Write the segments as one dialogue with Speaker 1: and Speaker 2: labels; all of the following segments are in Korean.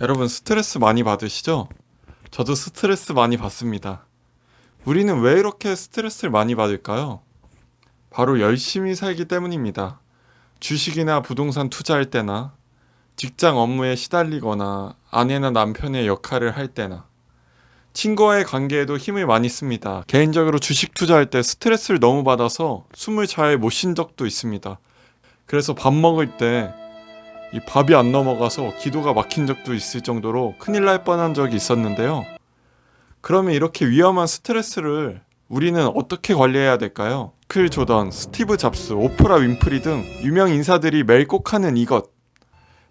Speaker 1: 여러분 스트레스 많이 받으시죠? 저도 스트레스 많이 받습니다. 우리는 왜 이렇게 스트레스를 많이 받을까요? 바로 열심히 살기 때문입니다. 주식이나 부동산 투자할 때나 직장 업무에 시달리거나 아내나 남편의 역할을 할 때나 친구와의 관계에도 힘을 많이 씁니다. 개인적으로 주식 투자할 때 스트레스를 너무 받아서 숨을 잘 못 쉰 적도 있습니다. 그래서 밥 먹을 때 이 밥이 안 넘어가서 기도가 막힌 적도 있을 정도로 큰일 날 뻔한 적이 있었는데요. 그러면 이렇게 위험한 스트레스를 우리는 어떻게 관리해야 될까요? 클 조던, 스티브 잡스, 오프라 윈프리 등 유명 인사들이 매일 꼭 하는 이것,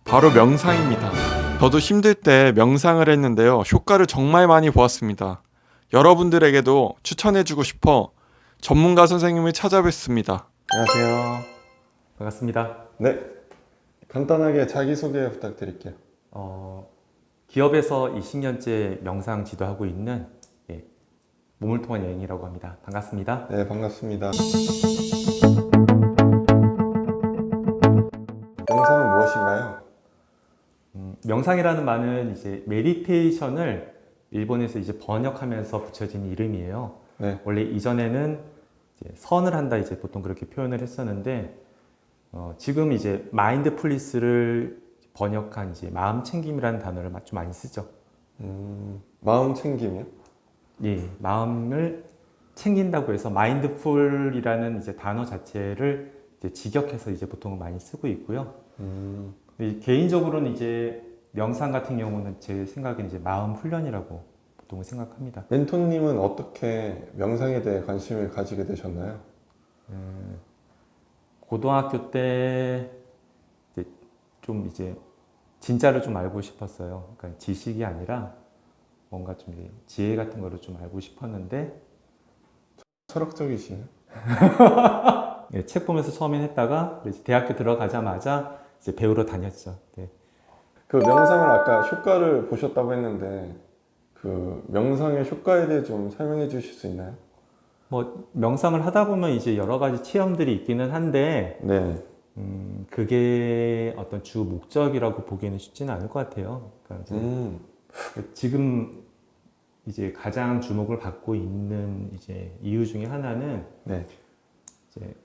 Speaker 1: 바로 명상입니다. 저도 힘들 때 명상을 했는데요. 효과를 정말 많이 보았습니다. 여러분들에게도 추천해주고 싶어 전문가 선생님을 찾아뵙습니다. 안녕하세요.
Speaker 2: 반갑습니다.
Speaker 1: 네, 간단하게 자기소개 부탁드릴게요.
Speaker 2: 기업에서 20년째 명상 지도하고 있는 몸을 통한 여행이라고 합니다. 반갑습니다.
Speaker 1: 네, 반갑습니다. 명상은 무엇인가요?
Speaker 2: 명상이라는 말은 이제 메디테이션을 일본에서 이제 번역하면서 붙여진 이름이에요.
Speaker 1: 네.
Speaker 2: 원래 이전에는 이제 선을 한다 이제 보통 그렇게 표현을 했었는데 지금 이제 마인드풀리스를 번역한 이제 마음 챙김이라는 단어를 좀 많이 쓰죠.
Speaker 1: 마음 챙김이요?
Speaker 2: 예, 마음을 챙긴다고 해서 마인드풀이라는 이제 단어 자체를 이제 직역해서 이제 보통 많이 쓰고 있고요. 개인적으로는 이제 명상 같은 경우는 제 생각에는 이제 마음 훈련이라고 보통 생각합니다.
Speaker 1: 멘토님은 어떻게 명상에 대해 관심을 가지게 되셨나요?
Speaker 2: 고등학교 때 이제 좀 이제 진짜를 좀 알고 싶었어요. 그러니까 지식이 아니라 뭔가 좀 이제 지혜 같은 거를 좀 알고 싶었는데
Speaker 1: 철학적이시네.
Speaker 2: 예, 책 보면서 처음엔 했다가 이제 대학교 들어가자마자 이제 배우러 다녔죠. 네.
Speaker 1: 그 명상을 아까 효과를 보셨다고 했는데 그 명상의 효과에 대해 좀 설명해 주실 수 있나요?
Speaker 2: 뭐 명상을 하다 보면 이제 여러 가지 체험들이 있기는 한데
Speaker 1: 네.
Speaker 2: 그게 어떤 주 목적이라고 보기에는 쉽지는 않을 것 같아요. 그러니까 이제 지금 이제 가장 주목을 받고 있는 이제 이유 중에 하나는
Speaker 1: 네.
Speaker 2: 이제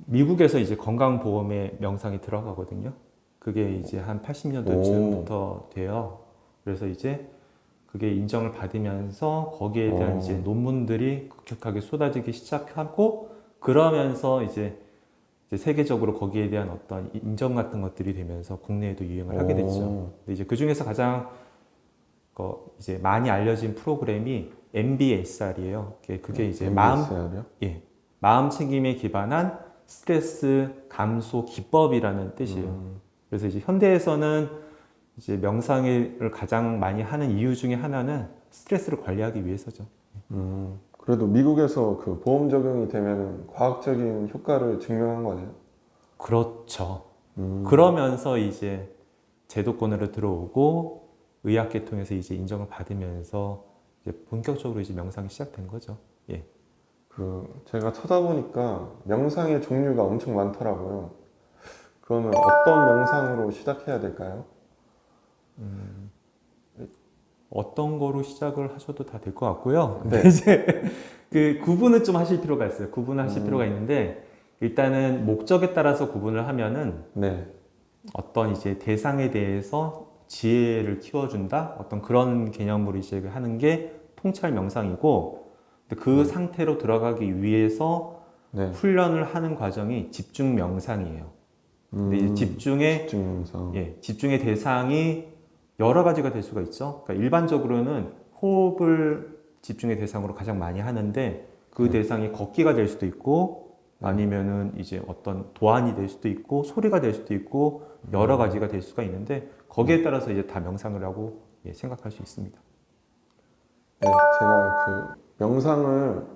Speaker 2: 미국에서 이제 건강보험에 명상이 들어가거든요. 그게 이제 한 80년도쯤부터 돼요. 그래서 이제 그게 인정을 받으면서 거기에 대한 이제 논문들이 급격하게 쏟아지기 시작하고 그러면서 이제 세계적으로 거기에 대한 어떤 인정 같은 것들이 되면서 국내에도 유행을 하게 됐죠. 근데 이제 그 중에서 가장 이제 많이 알려진 프로그램이 MBSR이에요. 그게 이제
Speaker 1: MBSR이요?
Speaker 2: 마음 챙김에 기반한 스트레스 감소 기법이라는 뜻이에요. 그래서 이제 현대에서는 이제 명상을 가장 많이 하는 이유 중에 하나는 스트레스를 관리하기 위해서죠.
Speaker 1: 그래도 미국에서 그 보험 적용이 되면 과학적인 효과를 증명한 거네요.
Speaker 2: 그렇죠. 그러면서 이제 제도권으로 들어오고 의학계통에서 이제 인정을 받으면서 이제 본격적으로 이제 명상이 시작된 거죠. 예.
Speaker 1: 제가 찾아보니까 명상의 종류가 엄청 많더라고요. 그러면 어떤 명상으로 시작해야 될까요?
Speaker 2: 어떤 거로 시작을 하셔도 다 될 것 같고요. 근데
Speaker 1: 네.
Speaker 2: 이제 그 구분을 좀 하실 필요가 있어요. 구분을 하실 필요가 있는데 일단은 목적에 따라서 구분을 하면은
Speaker 1: 네.
Speaker 2: 어떤 이제 대상에 대해서 지혜를 키워준다 어떤 그런 개념으로 이제 하는 게 통찰 명상이고 근데 그 상태로 들어가기 위해서
Speaker 1: 네.
Speaker 2: 훈련을 하는 과정이 집중 명상이에요. 근데 이제
Speaker 1: 집중 명상.
Speaker 2: 집중의 대상이 여러 가지가 될 수가 있죠. 그러니까 일반적으로는 호흡을 집중의 대상으로 가장 많이 하는데 그 대상이 걷기가 될 수도 있고 아니면은 이제 어떤 도안이 될 수도 있고 소리가 될 수도 있고 여러 가지가 될 수가 있는데 거기에 따라서 이제 다 명상을 하고 생각할 수 있습니다.
Speaker 1: 네, 제가 그 명상을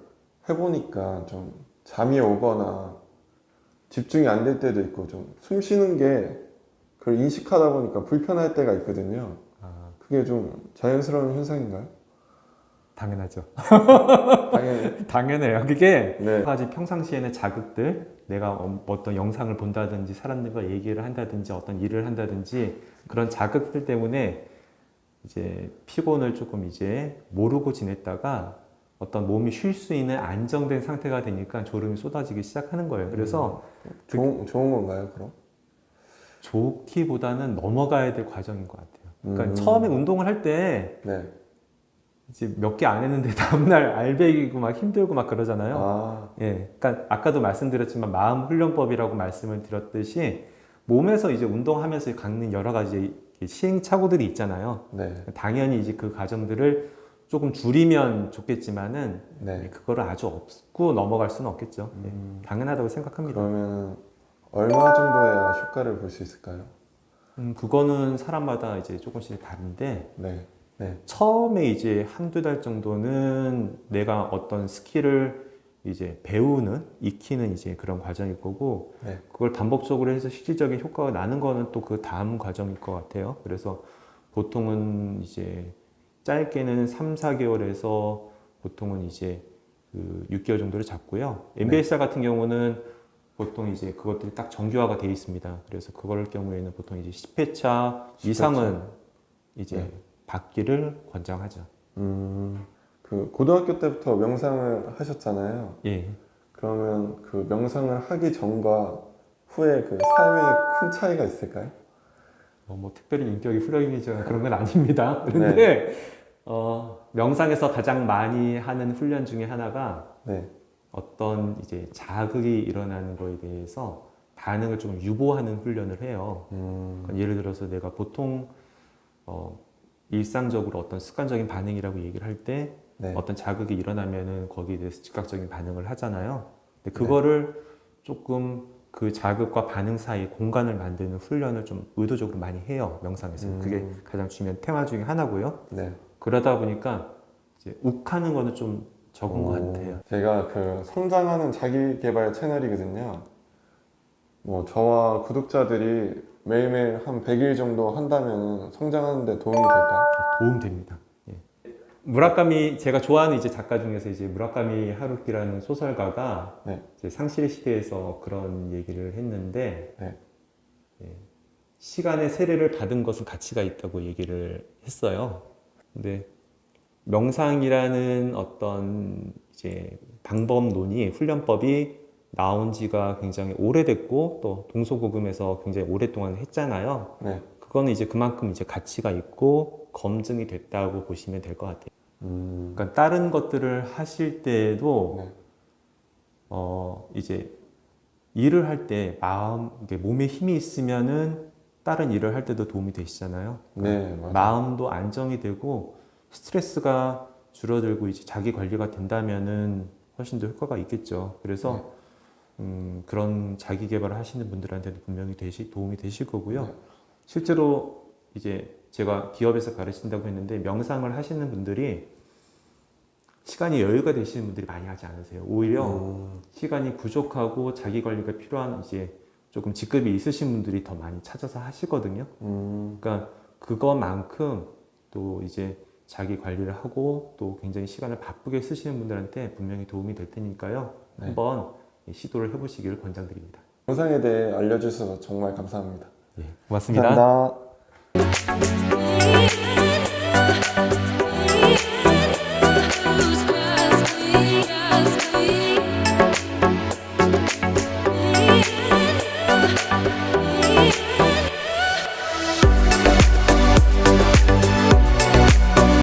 Speaker 1: 해보니까 좀 잠이 오거나 집중이 안 될 때도 있고 좀 숨 쉬는 게 그걸 인식하다 보니까 불편할 때가 있거든요. 그게 좀 자연스러운 현상인가요?
Speaker 2: 당연하죠.
Speaker 1: 당연히.
Speaker 2: 당연해요. 그게
Speaker 1: 네.
Speaker 2: 여러 가지 평상시에는 자극들, 내가 어떤 영상을 본다든지 사람들과 얘기를 한다든지 어떤 일을 한다든지 그런 자극들 때문에 이제 피곤을 조금 이제 모르고 지냈다가 어떤 몸이 쉴 수 있는 안정된 상태가 되니까 졸음이 쏟아지기 시작하는 거예요. 그래서
Speaker 3: 좋은 건가요, 그럼?
Speaker 2: 좋기보다는 넘어가야 될 과정인 것 같아요. 그러니까
Speaker 3: 음.
Speaker 2: 처음에 운동을 할 때
Speaker 3: 네.
Speaker 2: 이제 몇 개 안 했는데 다음날 알배기고 막 힘들고 막 그러잖아요.
Speaker 3: 아,
Speaker 2: 예, 그러니까 아까도 말씀드렸지만 마음 훈련법이라고 말씀을 드렸듯이 몸에서 이제 운동하면서 겪는 여러 가지 시행착오들이 있잖아요.
Speaker 3: 네.
Speaker 2: 당연히 이제 그 과정들을 조금 줄이면 좋겠지만은
Speaker 3: 네.
Speaker 2: 그거를 아주 없고 넘어갈 수는 없겠죠. 예, 당연하다고 생각합니다.
Speaker 3: 그러면 얼마 정도야 효과를 볼 수 있을까요?
Speaker 2: 그거는 사람마다 이제 조금씩 다른데
Speaker 3: 네. 네.
Speaker 2: 처음에 이제 한두 달 정도는 내가 어떤 스킬을 이제 배우는, 익히는 이제 그런 과정일 거고,
Speaker 3: 네.
Speaker 2: 그걸 반복적으로 해서 실질적인 효과가 나는 거는 또 그 다음 과정일 것 같아요. 그래서 보통은 이제 짧게는 3, 4개월에서 보통은 이제 그 6개월 정도를 잡고요. MBSR 같은 경우는 보통 이제 그것들이 딱 정규화가 되어 있습니다. 그래서 그럴 경우에는 보통 이제 10회차 이상은 이제
Speaker 3: 네.
Speaker 2: 받기를 권장하죠.
Speaker 3: 그 고등학교 때부터 명상을 하셨잖아요.
Speaker 2: 예.
Speaker 3: 그러면 그 명상을 하기 전과 후에 그 삶에 큰 차이가 있을까요?
Speaker 2: 뭐 특별히 인격이 후련해지거나 그런 건 아닙니다. 그런데 명상에서 가장 많이 하는 훈련 중에 하나가
Speaker 3: 네.
Speaker 2: 어떤 이제 자극이 일어나는 거에 대해서 반응을 좀 유보하는 훈련을 해요. 그러니까 예를 들어서 내가 보통 일상적으로 어떤 습관적인 반응이라고 얘기를 할 때
Speaker 3: 네.
Speaker 2: 어떤 자극이 일어나면은 거기에 대해서 즉각적인 반응을 하잖아요. 근데 그거를 조금 그 자극과 반응 사이 공간을 만드는 훈련을 좀 의도적으로 많이 해요. 명상에서. 그게 가장 중요한 테마 중에 하나고요.
Speaker 3: 네.
Speaker 2: 그러다 보니까 이제 욱하는 거는 좀 적은 것 같아요.
Speaker 3: 제가 그 성장하는 자기 개발 채널이거든요. 뭐 저와 구독자들이 매일매일 한 100일 정도 한다면 성장하는 데 도움이 될까요?
Speaker 2: 도움됩니다. 예. 무라카미 제가 좋아하는 이제 작가 중에서 이제 무라카미 하루키라는 소설가가
Speaker 3: 네.
Speaker 2: 이제 상실 시대에서 그런 얘기를 했는데
Speaker 3: 네.
Speaker 2: 예, 시간의 세례를 받은 것은 가치가 있다고 얘기를 했어요. 근데 명상이라는 어떤 이제 방법론이 훈련법이 나온 지가 굉장히 오래됐고 또 동서고금에서 굉장히 오랫동안 했잖아요.
Speaker 3: 네.
Speaker 2: 그거는 이제 그만큼 이제 가치가 있고 검증이 됐다고 보시면 될 것 같아요. 그러니까 다른 것들을 하실 때에도
Speaker 3: 네.
Speaker 2: 이제 일을 할 때 이게 몸에 힘이 있으면은 다른 일을 할 때도 도움이 되시잖아요.
Speaker 3: 네, 맞아요.
Speaker 2: 마음도 안정이 되고 스트레스가 줄어들고 이제 자기 관리가 된다면은 훨씬 더 효과가 있겠죠. 그래서 그런 자기 개발을 하시는 분들한테도 분명히 도움이 되실 거고요.
Speaker 3: 네.
Speaker 2: 실제로 이제 제가 기업에서 가르친다고 했는데 명상을 하시는 분들이 시간이 여유가 되시는 분들이 많이 하지 않으세요. 오히려 시간이 부족하고 자기 관리가 필요한 이제 조금 직급이 있으신 분들이 더 많이 찾아서 하시거든요. 그러니까 그것만큼 또 이제 자기 관리를 하고 또 굉장히 시간을 바쁘게 쓰시는 분들한테 분명히 도움이 될 테니까요.
Speaker 3: 네.
Speaker 2: 한번 시도를 해보시기를 권장드립니다.
Speaker 3: 명상에 대해 알려주셔서 정말 감사합니다.
Speaker 2: 고맙습니다.
Speaker 3: 감사합니다.